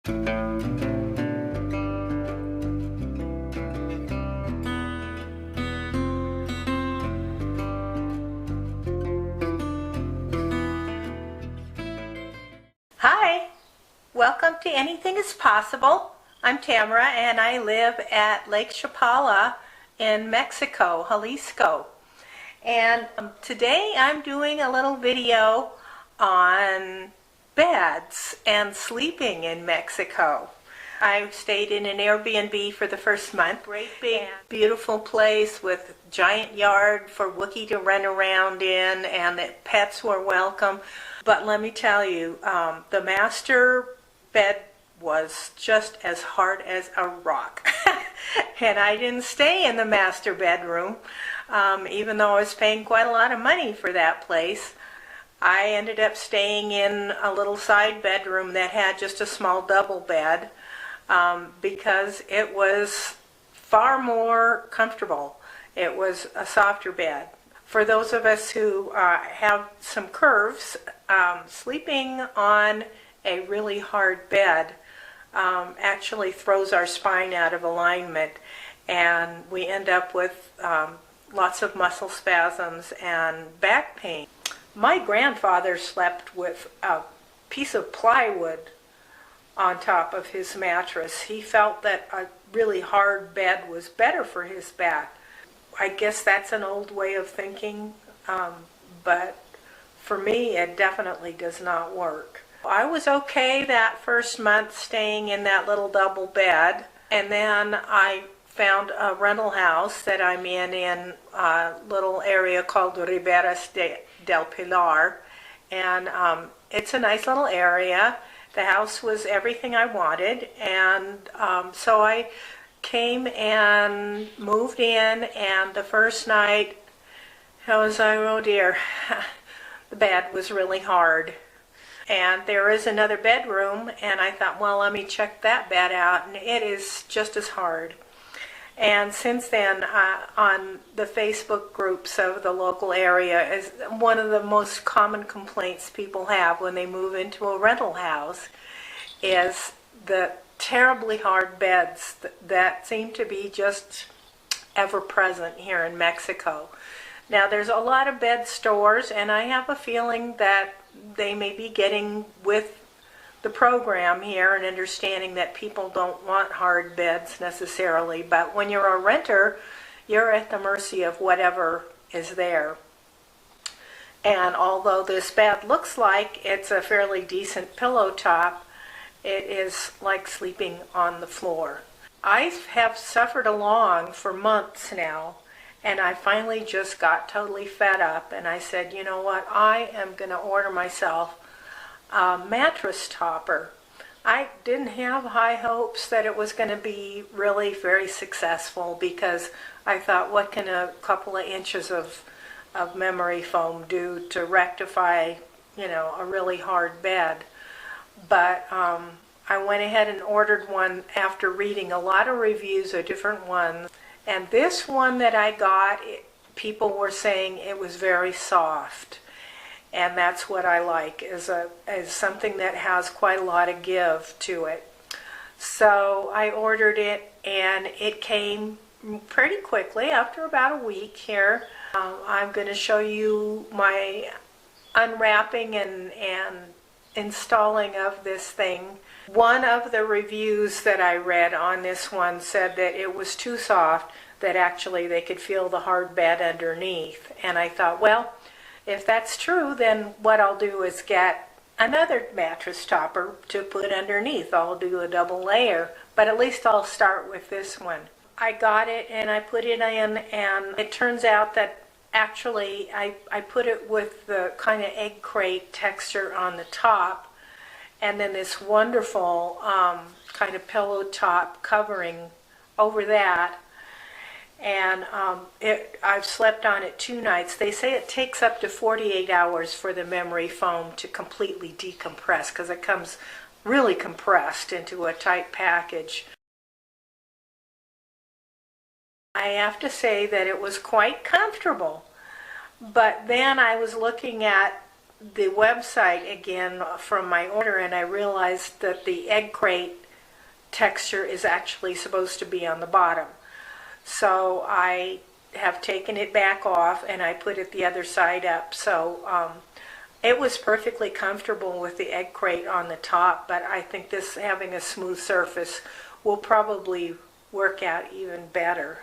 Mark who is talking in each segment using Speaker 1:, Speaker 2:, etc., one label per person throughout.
Speaker 1: Hi, welcome to Anything is Possible. I'm Tamara and I live at Lake Chapala in Mexico, Jalisco. And today I'm doing a little video on beds and sleeping in Mexico. I stayed in an Airbnb for the first month. Great big beautiful place with giant yard for Wookie to run around in, and the pets were welcome. But let me tell you, the master bed was just as hard as a rock. And I didn't stay in the master bedroom, even though I was paying quite a lot of money for that place. I ended up staying in a little side bedroom that had just a small double bed because it was far more comfortable. It was a softer bed. For those of us who have some curves, sleeping on a really hard bed actually throws our spine out of alignment, and we end up with lots of muscle spasms and back pain. My grandfather slept with a piece of plywood on top of his mattress. He felt that a really hard bed was better for his back. I guess that's an old way of thinking, but for me it definitely does not work. I was okay that first month staying in that little double bed, and then I found a rental house that I'm in a little area called Riberas del Pilar, and it's a nice little area. The house was everything I wanted, and so I came and moved in, and the first night I was like, oh dear, the bed was really hard. And there is another bedroom, and I thought, well, let me check that bed out, and it is just as hard. And since then, on the Facebook groups of the local area, is one of the most common complaints people have when they move into a rental house is the terribly hard beds that seem to be just ever present here in Mexico. Now, there's a lot of bed stores, and I have a feeling that they may be getting with the program here and understanding that people don't want hard beds necessarily, but when you're a renter, you're at the mercy of whatever is there. And although this bed looks like it's a fairly decent pillow top, it is like sleeping on the floor. I have suffered along for months now, and I finally just got totally fed up, and I said, you know what, I am going to order myself a mattress topper. I didn't have high hopes that it was going to be really very successful, because I thought, what can a couple of inches of memory foam do to rectify, a really hard bed? But I went ahead and ordered one after reading a lot of reviews of different ones. And this one that I got, people were saying it was very soft. And that's what I like, is something that has quite a lot of give to it. So I ordered it, and it came pretty quickly, after about a week here. I'm going to show you my unwrapping and installing of this thing. One of the reviews that I read on this one said that it was too soft, that actually they could feel the hard bed underneath. And I thought, well, if that's true, then what I'll do is get another mattress topper to put underneath. I'll do a double layer, but at least I'll start with this one. I got it and I put it in, and it turns out that actually I put it with the kind of egg crate texture on the top, and then this wonderful kind of pillow top covering over that. And I've slept on it 2 nights. They say it takes up to 48 hours for the memory foam to completely decompress, because it comes really compressed into a tight package. I have to say that it was quite comfortable. But then I was looking at the website again from my order, and I realized that the egg crate texture is actually supposed to be on the bottom. So I have taken it back off and I put it the other side up. So it was perfectly comfortable with the egg crate on the top, but I think this having a smooth surface will probably work out even better.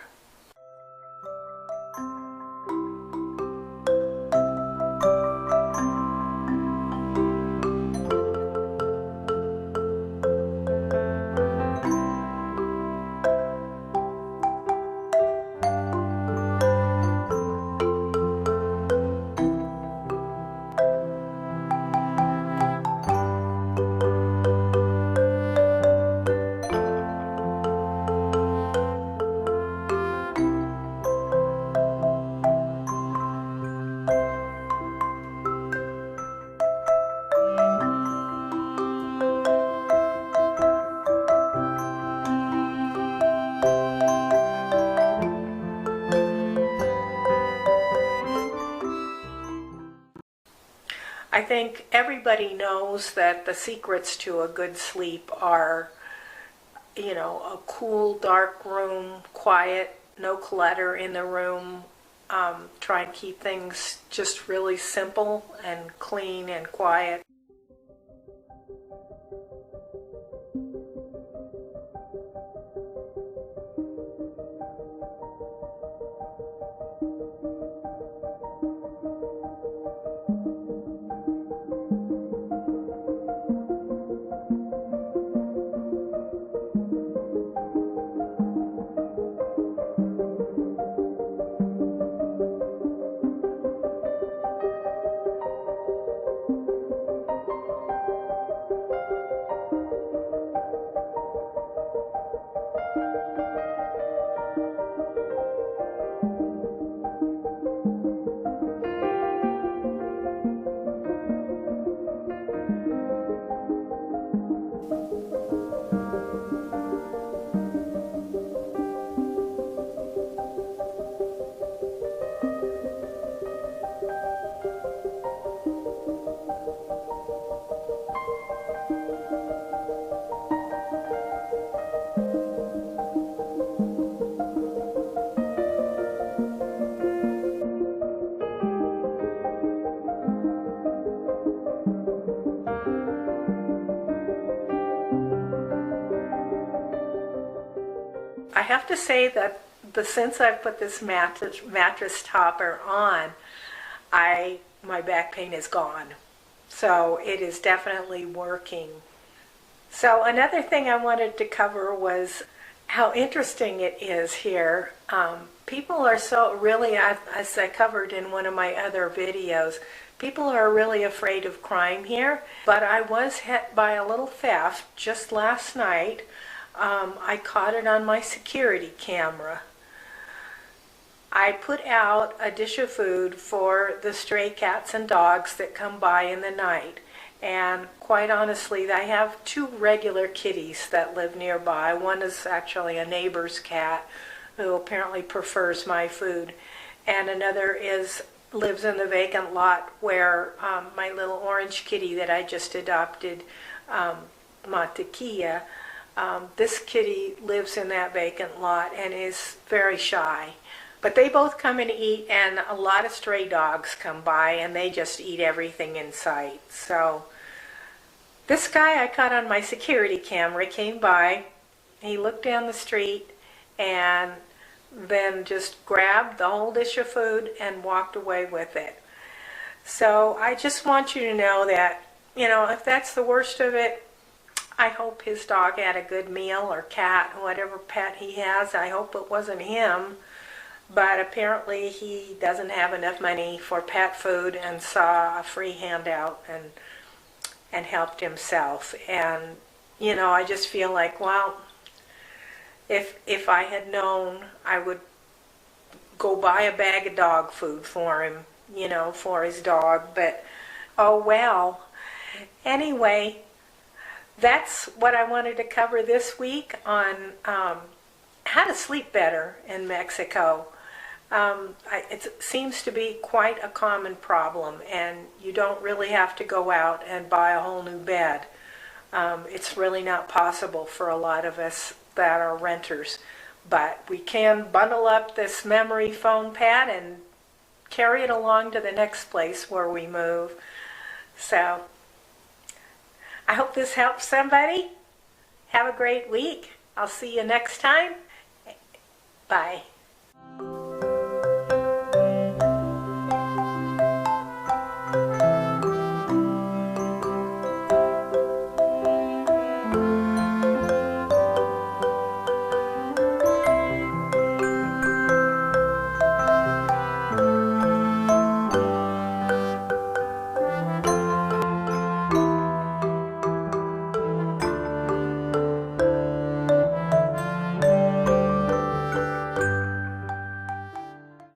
Speaker 1: I think everybody knows that the secrets to a good sleep are, a cool, dark room, quiet, no clutter in the room. Try and keep things just really simple and clean and quiet. I have to say that since I've put this mattress topper on, my back pain is gone. So it is definitely working. So another thing I wanted to cover was how interesting it is here. People are so really, as I covered in one of my other videos, people are really afraid of crime here. But I was hit by a little theft just last night. I caught it on my security camera. I put out a dish of food for the stray cats and dogs that come by in the night. And quite honestly, I have two regular kitties that live nearby. One is actually a neighbor's cat who apparently prefers my food. And another lives in the vacant lot where my little orange kitty that I just adopted, Montequilla, this kitty lives in that vacant lot and is very shy. But they both come and eat, and a lot of stray dogs come by and they just eat everything in sight. So this guy I caught on my security camera came by, he looked down the street and then just grabbed the whole dish of food and walked away with it. So I just want you to know that, if that's the worst of it, I hope his dog had a good meal, or cat, whatever pet he has. I hope it wasn't him. But apparently he doesn't have enough money for pet food and saw a free handout and helped himself. And, I just feel like, well, if I had known, I would go buy a bag of dog food for him, for his dog. But, oh well. Anyway, that's what I wanted to cover this week on how to sleep better in Mexico. It seems to be quite a common problem, and you don't really have to go out and buy a whole new bed. It's really not possible for a lot of us that are renters, but we can bundle up this memory foam pad and carry it along to the next place where we move. So I hope this helps somebody. Have a great week. I'll see you next time. Bye.